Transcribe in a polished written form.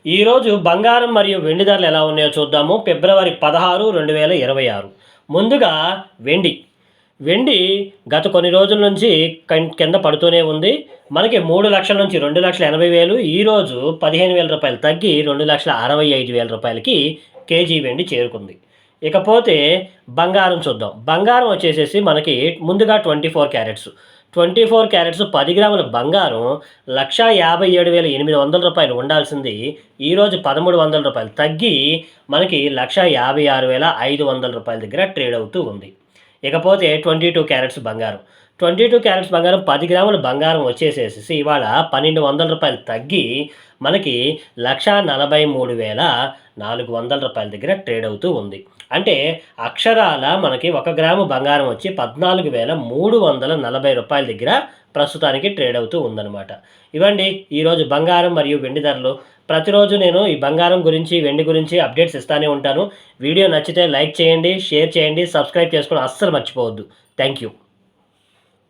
ఈరోజు బంగారం మరియు వెండి ధరలు ఎలా ఉన్నాయో చూద్దాము. ఫిబ్రవరి 16, 2026. ముందుగా వెండి. వెండి గత కొన్ని రోజుల నుంచి కింద పడుతూనే ఉంది. మనకి 3,00,000 నుంచి 2,80,000, ఈరోజు 15,000 రూపాయలు తగ్గి 2,65,000 రూపాయలకి కేజీ వెండి చేరుకుంది. ఇకపోతే బంగారం చూద్దాం. బంగారం వచ్చేసేసి మనకి ముందుగా 24 క్యారెట్స్. 24 క్యారెట్స్ 10 గ్రాముల బంగారం 1,57,800 రూపాయలు ఉండాల్సింది ఈరోజు 1,300 రూపాయలు తగ్గి మనకి 1,56,500 రూపాయల దగ్గర ట్రేడ్ అవుతూ ఉంది. ఇకపోతే 22 క్యారెట్స్ బంగారం. 22 క్యారెట్స్ బంగారం 10 గ్రాముల బంగారం వచ్చేసేసి ఇవాళ 1,200 రూపాయలు తగ్గి మనకి 1,43,400 రూపాయల దగ్గర ట్రేడ్ అవుతూ ఉంది. అంటే అక్షరాల మనకి 1 గ్రాము బంగారం వచ్చి 14,340 రూపాయల దగ్గర ప్రస్తుతానికి ట్రేడ్ అవుతూ ఉందన్నమాట. ఇవండి ఈరోజు బంగారం మరియు వెండి ధరలు. ప్రతిరోజు నేను ఈ బంగారం గురించి, వెండి గురించి అప్డేట్స్ ఇస్తూనే ఉంటాను. వీడియో నచ్చితే లైక్ చేయండి, షేర్ చేయండి, సబ్స్క్రైబ్ చేసుకోవడం అస్సలు మర్చిపోవద్దు. Thank you.